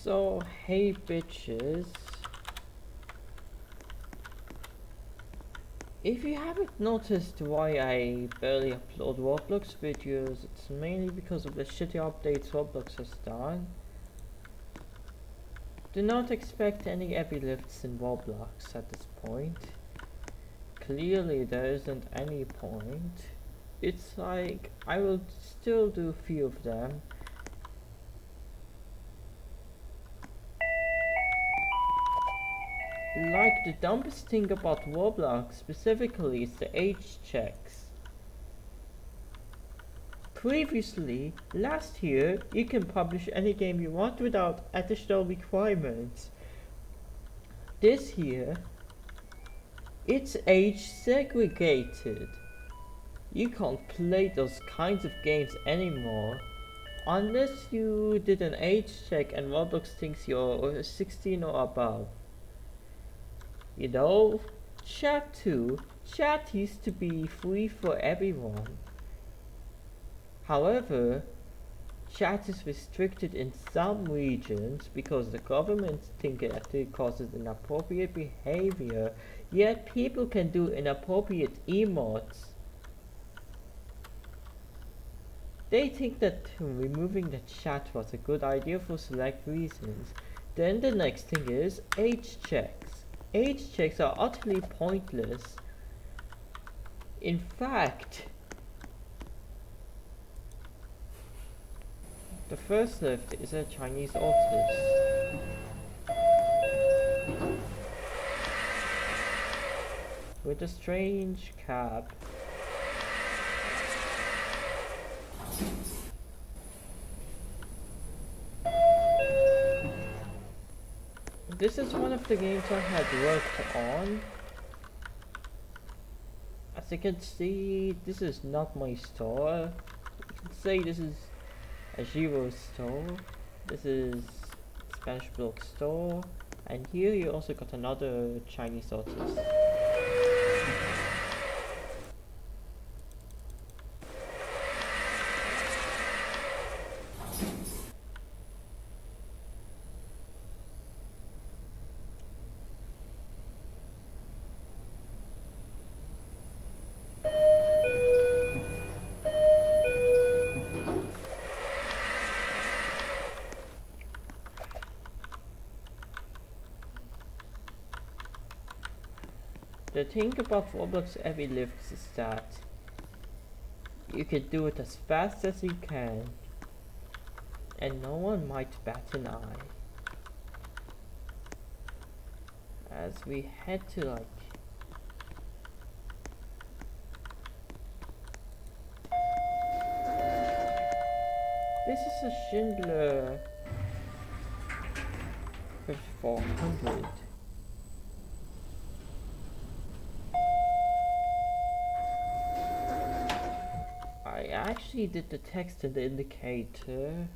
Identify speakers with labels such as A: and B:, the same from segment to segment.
A: So, hey bitches. If you haven't noticed why I barely upload Roblox videos, it's mainly because of the shitty updates Roblox has done. Do not expect any heavy lifts in Roblox at this point. Clearly there isn't any point. It's like, I will still do a few of them. Like, the dumbest thing about Roblox specifically is the age checks. Previously, last year, you can publish any game you want without additional requirements. This year, it's age segregated. You can't play those kinds of games anymore unless you did an age check and Roblox thinks you're 16 or above. You know, chat too. Chat used to be free for everyone. However, chat is restricted in some regions because the government think it causes inappropriate behavior, yet people can do inappropriate emotes. They think that removing the chat was a good idea for select reasons. Then the next thing is age checks. Age checks are utterly pointless. In fact, the first lift is a Chinese artist. With a strange cap. This is one of the games I had worked on. As you can see, this is not my store. You can say this is a Giro store. This is Spanish block store. And here you also got another Chinese artist. The thing about Roblox EveryLift is that you can do it as fast as you can and no one might bat an eye. As we head to like this is a Schindler 5400. I actually did the text and the indicator.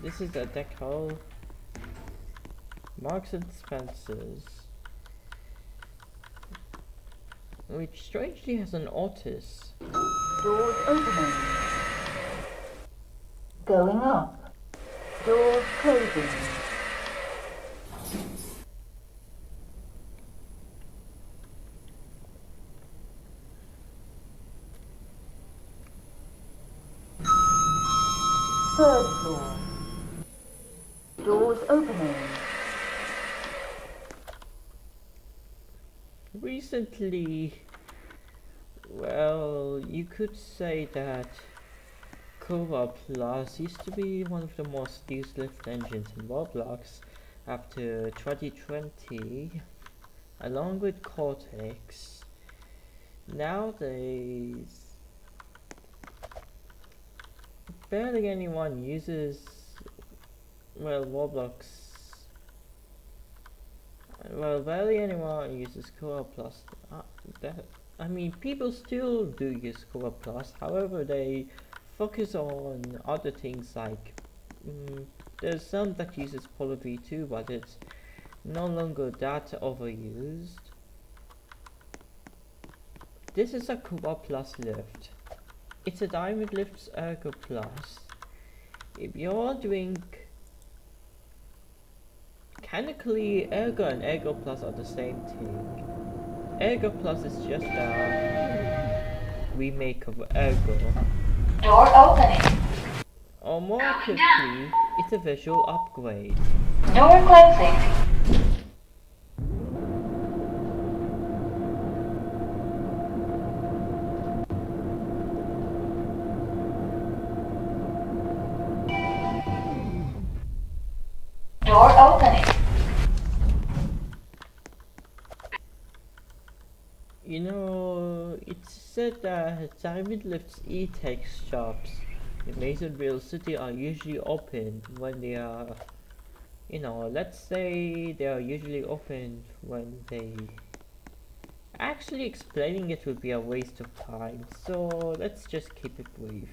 A: This is the decal. Marks and Spencer's, which strangely has an Otis.
B: Doors opening. Going up. Doors closing. Third floor. Doors opening.
A: Recently, well, you could say that Cobra Plus used to be one of the most used lift engines in Roblox after 2020, along with Cortex. Nowadays, barely anyone uses, well, barely anyone uses Cobra Plus. I mean, people still do use Cobra Plus, however, they focus on other things like, there's some that uses Polar V2, but it's no longer that overused. This is a Cobra Plus lift. It's a Diamond Lift's Ergo Plus. If you're doing mechanically, Ergo and Ergo Plus are the same thing. Ergo Plus is just a remake of Ergo.
C: Door opening.
A: Or more accurately, it's a visual upgrade.
C: Door closing. Door opening.
A: You know, it's said that EveryLift's e-tech shops in Masonville City are usually open when they are, you know, let's say they are usually open when they... Actually explaining it would be a waste of time, so let's just keep it brief.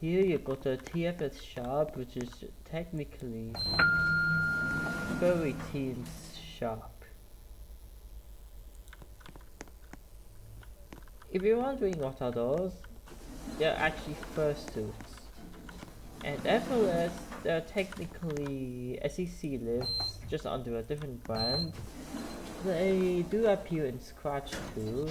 A: Here you got a TFS shop, which is technically Furry Teens shop. If you're wondering what are those, they're actually fursuits. And FLS, they're technically SEC lifts, just under a different brand. They do appear in Scratch too.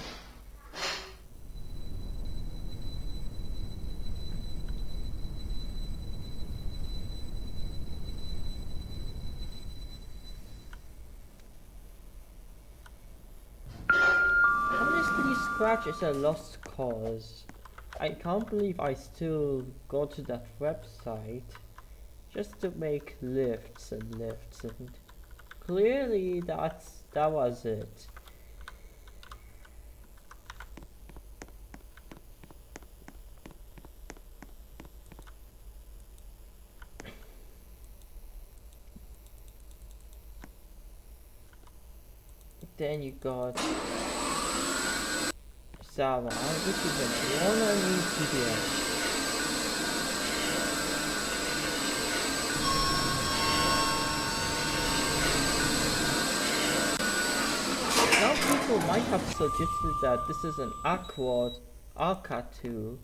A: Honestly, Scratch is a lost cause. I can't believe I still go to that website just to make lifts and lifts, and clearly that was it. Then you got Sava, which is a one-on-one TBS. Now people might have suggested that this is an Arca 2.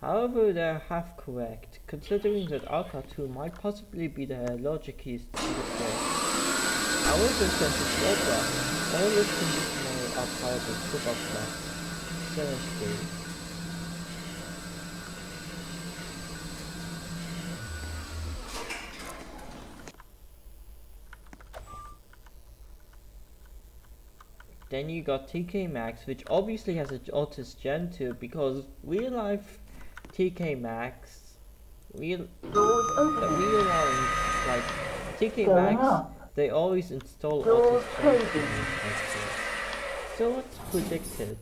A: However, they're half correct, considering that Arca 2 might possibly be the logic keys to the game. However, since it's Roblox, all this conditional are part of Superflux. Seriously. Then you got TK Maxx, which obviously has an Otis Gen 2 because real life TK Maxx, real ones like TK
B: Going
A: Maxx,
B: up.
A: they always install
B: Doors
A: Otis Gen 2.
B: closing.
A: So what's predicted?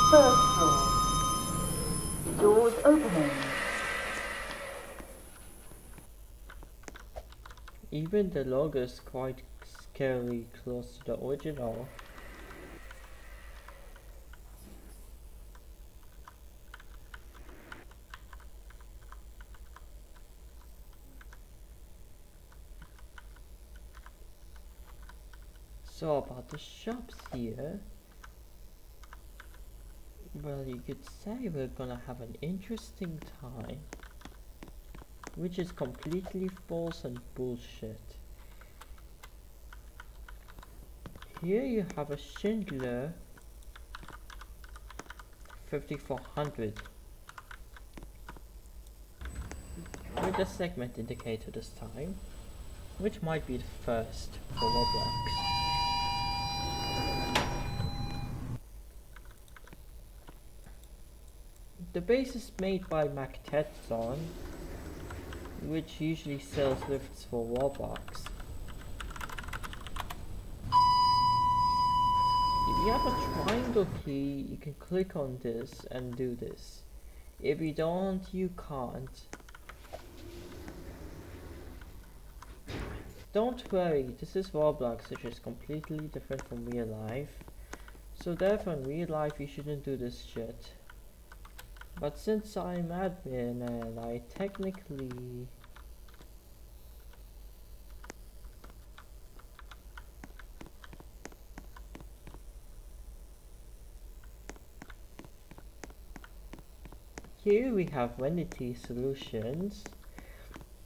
B: First floor. Doors opening.
A: Even the logo is quite scarily close to the original. So about the shops here, well, you could say we're gonna have an interesting time, which is completely false and bullshit. Here you have a Schindler 5400 with a segment indicator this time, which might be the first for Roblox. The base is made by Mactetson, which usually sells lifts for Roblox. If you have a triangle key, you can click on this and do this. If you don't, you can't. Don't worry, this is Roblox, which is completely different from real life. So therefore in real life you shouldn't do this shit. But since I'm admin and I technically... here we have Vanity Solutions,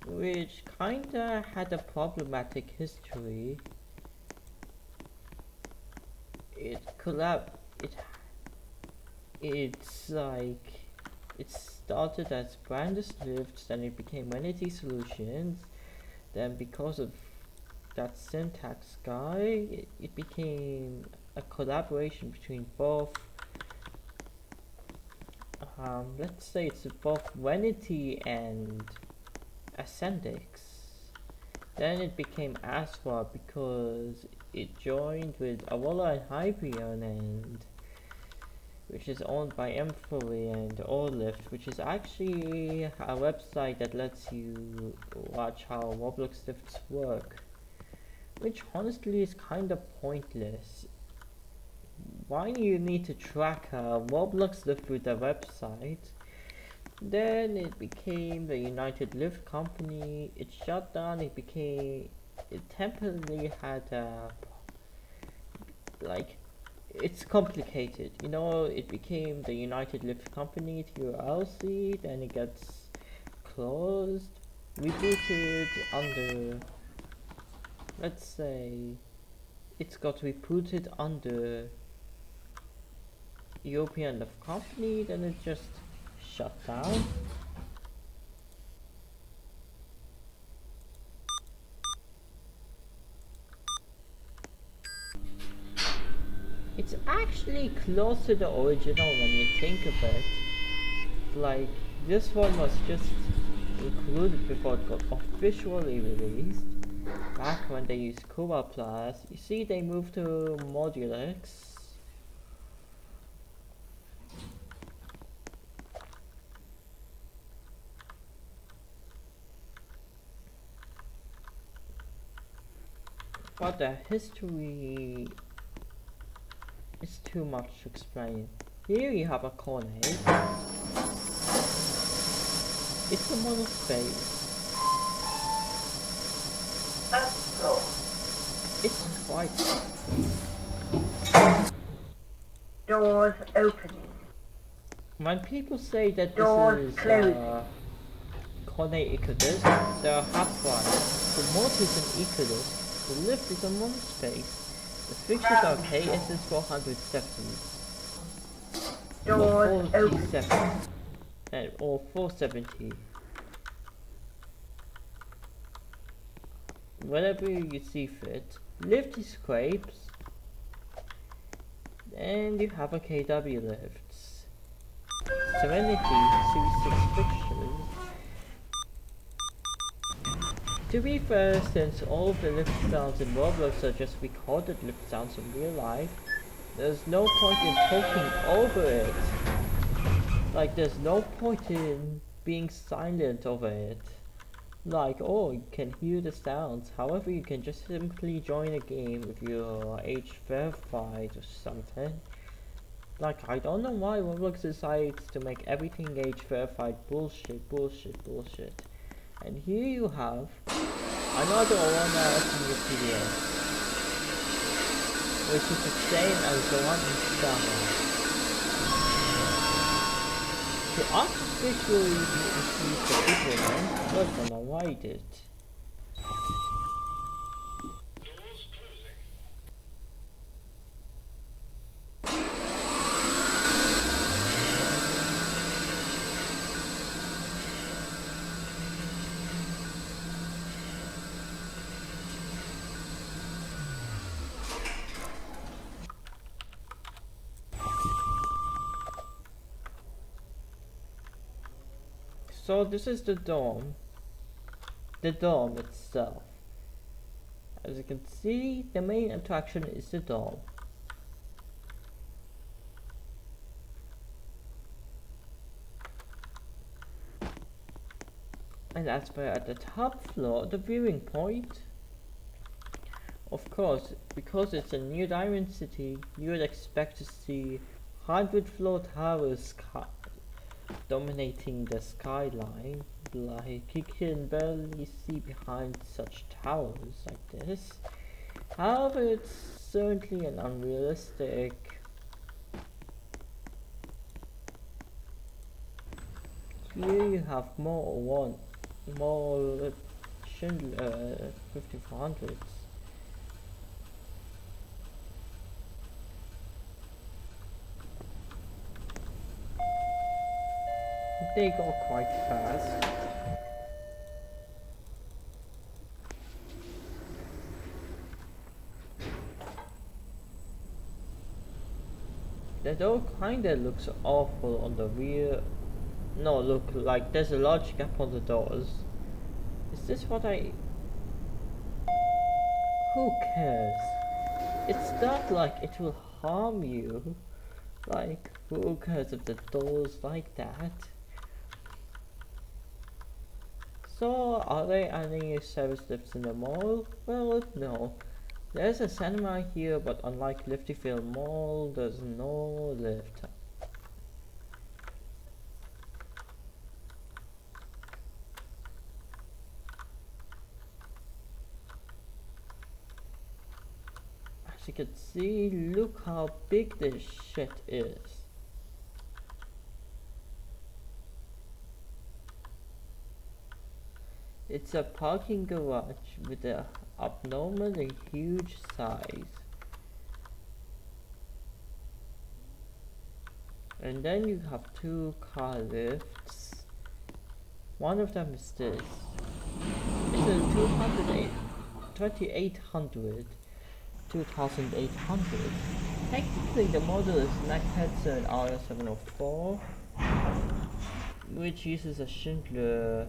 A: which kinda had a problematic history. It it's like it started as Brandis Lifts, then it became Vanity Solutions. Then because of that syntax guy, it became a collaboration between both. Let's say it's both Vanity and Ascendix. Then it became Asphalt because it joined with Avola and Hyperion, and which is owned by Emfree, and EveryLift, which is actually a website that lets you watch how Roblox lifts work, which honestly is kind of pointless. Why do you need to track a Roblox lift with a website? Then it became the United Lift Company. It shut down. It temporarily had a, like, it's complicated. You know, it became the United Lift Company TLC, then it gets closed, rebooted under, let's say, it's got rebooted under European Lift Company, then it just shut down. It's actually close to the original when you think of it. Like, this one was just included before it got officially released. Back when they used Cuba Plus. You see, they moved to Modulix. But the history is too much to explain. Here you have a coordinate. It's a model space.
B: Astral.
A: It's quite.
B: Doors opening.
A: When people say that
B: Doors
A: this is
B: closing.
A: coordinate Ecodisc, they are half right. The motor is an Ecodisc. The lift is a model space. The fixtures are KSS 470.
B: Doors
A: Or
B: open.
A: 47 or 470, whatever you see fit. Lift is scrapes, and you have a KW lifts. Serenity Series 6 fixtures. To be fair, since all of the lift sounds in Roblox are just recorded lift sounds in real life, there's no point in talking over it. Like, there's no point in being silent over it. Like, oh, you can hear the sounds. However, you can just simply join a game if you're age verified or something. Like, I don't know why Roblox decides to make everything age verified bullshit. And here you have another Orona from your PDS, which is the same as the one in Summer. To artificially increase the difference, I don't know why I did. So this is the dome itself. As you can see, the main attraction is the dome. And as for at the top floor, the viewing point, of course, because it's a new diamond city, you would expect to see 100 floor towers dominating the skyline. Like, you can barely see behind such towers like this. However, it's certainly an unrealistic here you have more Schindler 5400s. They go quite fast. The door kinda looks awful on the rear. No, look, like there's a large gap on the doors. Is this what I... Who cares? It's not like it will harm you. Like, who cares if the door's like that? So, are there any service lifts in the mall? Well, no. There's a cinema here, but unlike Liftyville Mall, there's no lift. As you can see, look how big this shit is. It's a parking garage with an abnormally huge size. And then you have two car lifts. One of them is this. It's a 2800. Technically the model is Nakhetsu R704, which uses a Schindler,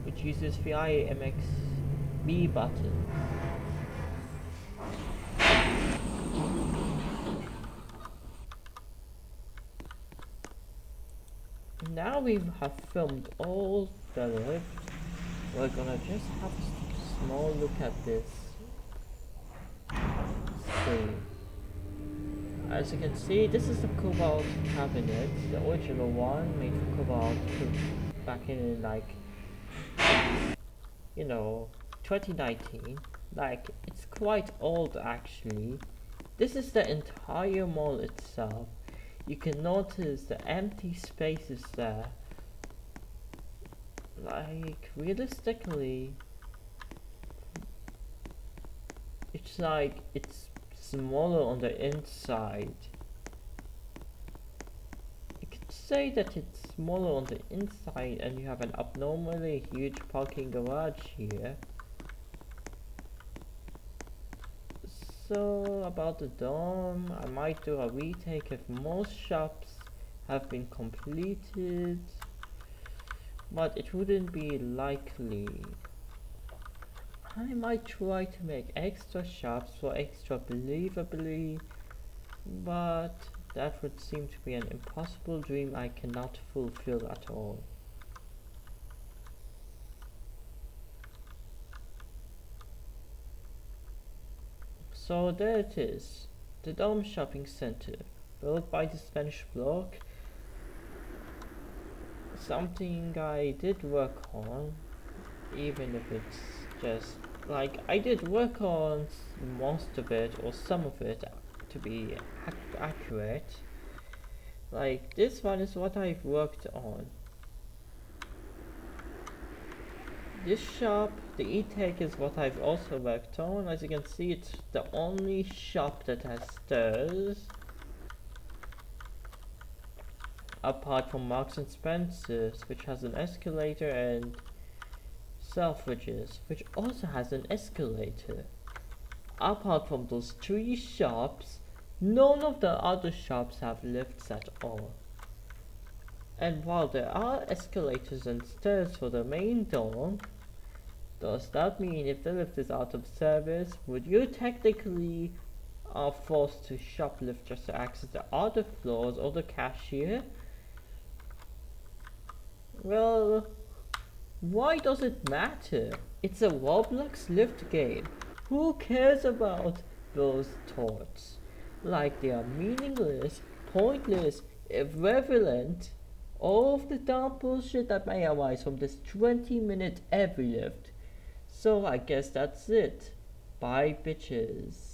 A: which uses the IMXB button. Now we have filmed all the lifts. We're gonna just have a small look at this. So, as you can see, this is the Cobalt cabinet, the original one made for Cobalt back in like, you know, 2019. Like, it's quite old actually. This is the entire mall itself. You can notice the empty spaces there. Like, realistically, it's like, it's smaller on the inside. You could say that it's smaller on the inside and you have an abnormally huge parking garage here. So, about the dome, I might do a retake if most shops have been completed, but it wouldn't be likely. I might try to make extra shops for extra believability, but that would seem to be an impossible dream I cannot fulfill at all. So there it is, the Dome Shopping Center, built by the Spanish bloc. Something I did work on, even if it's just like I did work on most of it or some of it to be accurate. Like this one is what I've worked on. This shop, the e-take, is what I've also worked on. As you can see, it's the only shop that has stairs. Apart from Marks and Spencer's, which has an escalator, and Selfridges, which also has an escalator. Apart from those three shops, none of the other shops have lifts at all. And while there are escalators and stairs for the main dome, does that mean if the lift is out of service, would you technically are forced to shoplift just to access the other floors or the cashier? Well, why does it matter? It's a Roblox lift game. Who cares about those thoughts? Like they are meaningless, pointless, irrelevant. All of the dumb bullshit that may arise from this 20-minute EveryLift. So I guess that's it. Bye bitches.